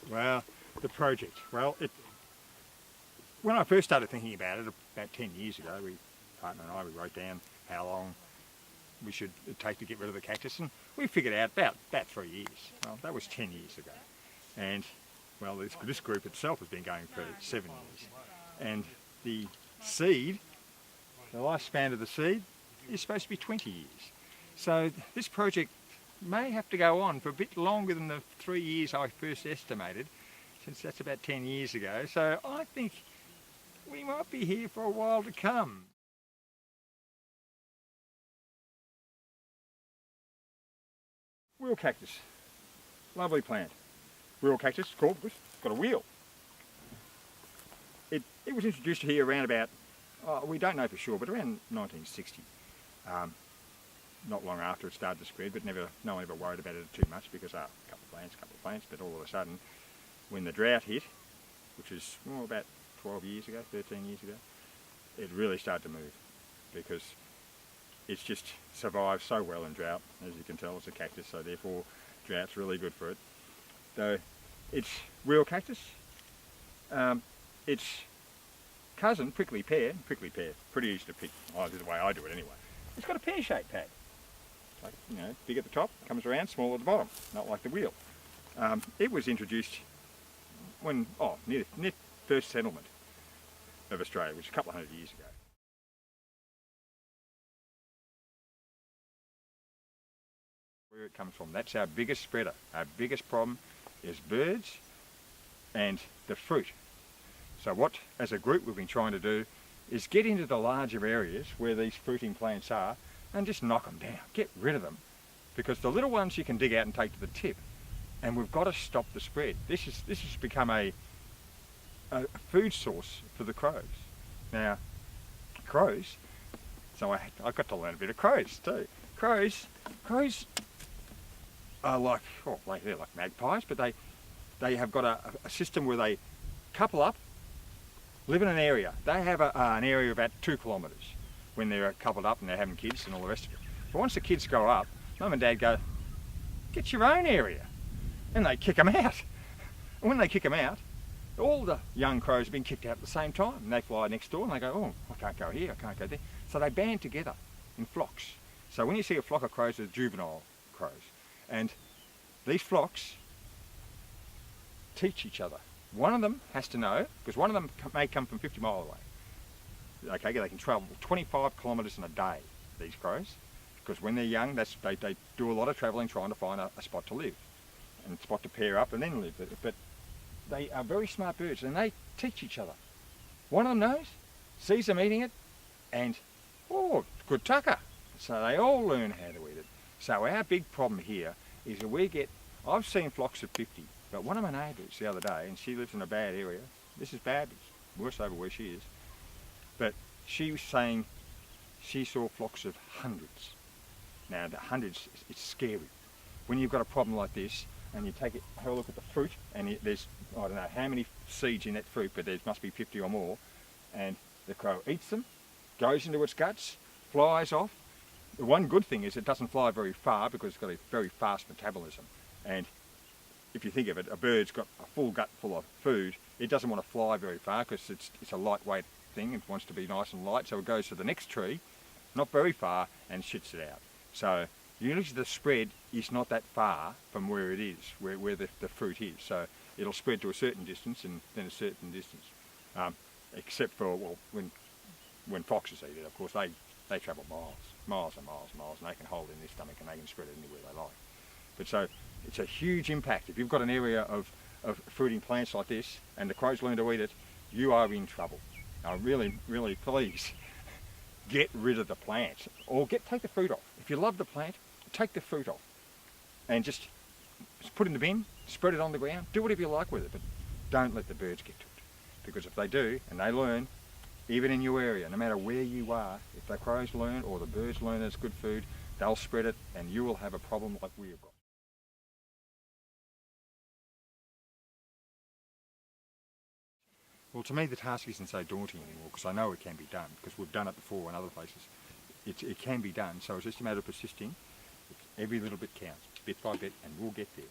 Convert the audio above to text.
Well, the project. Well, when I first started thinking about it, about 10 years ago, partner and I, we wrote down how long we should take to get rid of the cactus, and we figured out about 3 years. Well, that was 10 years ago. And, well, this group itself has been going for 7 years. And the seed, the lifespan of the seed, is supposed to be 20 years. So this project may have to go on for a bit longer than the 3 years I first estimated, since that's about 10 years ago. So I think we might be here for a while to come. Wheel cactus, lovely plant. Wheel cactus, cool, it's got a wheel. It was introduced here around about, we don't know for sure, but around 1960. Not long after it started to spread, but no one ever worried about it too much because a couple of plants, but all of a sudden, when the drought hit, which is about 12 years ago, 13 years ago, it really started to move because it's just survived so well in drought. As you can tell, it's a cactus, so therefore drought's really good for it. So it's wheel cactus. Its cousin, prickly pear, pretty easy to pick, the way I do it anyway. It's got a pear-shaped pad. Like, big at the top, comes around, small at the bottom, not like the wheel. It was introduced when, near first settlement of Australia, which is a couple of hundred years ago. Where it comes from, that's our biggest spreader. Our biggest problem is birds and the fruit. So what, as a group, we've been trying to do is get into the larger areas where these fruiting plants are and just knock them down, get rid of them. Because the little ones you can dig out and take to the tip, and we've got to stop the spread. This has become a food source for the crows. Now, crows, so I got to learn a bit of crows too. Crows are like, they're like magpies, but they have got a system where they couple up, live in an area. They have an area of about 2 kilometres when they're coupled up and they're having kids and all the rest of it. But once the kids grow up, Mum and Dad go, get your own area. And they kick them out. And when they kick them out, all the young crows have been kicked out at the same time. And they fly next door and they go, I can't go here, I can't go there. So they band together in flocks. So when you see a flock of crows, they're juvenile crows. And these flocks teach each other. One of them has to know, because one of them may come from 50 miles away. Okay, they can travel 25 kilometres in a day, these crows, because when they're young, they do a lot of travelling trying to find a spot to live, and a spot to pair up and then live. But they are very smart birds, and they teach each other. One of them knows, sees them eating it, and, good tucker. So they all learn how to eat it. So our big problem here is that I've seen flocks of 50, but one of my neighbours the other day, and she lives in a bad area, this is bad, it's worse over where she is, but she was saying she saw flocks of hundreds. Now the hundreds, it's scary. When you've got a problem like this, and you have a look at the fruit, and there's, I don't know how many seeds in that fruit, but there must be 50 or more, and the crow eats them, goes into its guts, flies off. The one good thing is it doesn't fly very far because it's got a very fast metabolism. And if you think of it, a bird's got a full gut full of food, it doesn't want to fly very far because it's a lightweight thing, it wants to be nice and light, so it goes to the next tree, not very far, and shits it out. So usually the spread is not that far from where it is, where the fruit is. So it'll spread to a certain distance and then a certain distance. Except for, when foxes eat it, of course, they travel miles and miles, and they can hold it in their stomach and they can spread it anywhere they like. But so it's a huge impact. If you've got an area of fruiting plants like this and the crows learn to eat it, you are in trouble. Now really, really, please get rid of the plant, or take the fruit off. If you love the plant, take the fruit off and just put it in the bin, spread it on the ground, do whatever you like with it, but don't let the birds get to it. Because if they do, and they learn, even in your area, no matter where you are, if the crows learn or the birds learn it's good food, they'll spread it and you will have a problem like we've got. Well, to me the task isn't so daunting anymore, because I know it can be done, because we've done it before in other places. It can be done, so it's just a matter of persisting. Every little bit counts, bit by bit, and we'll get there.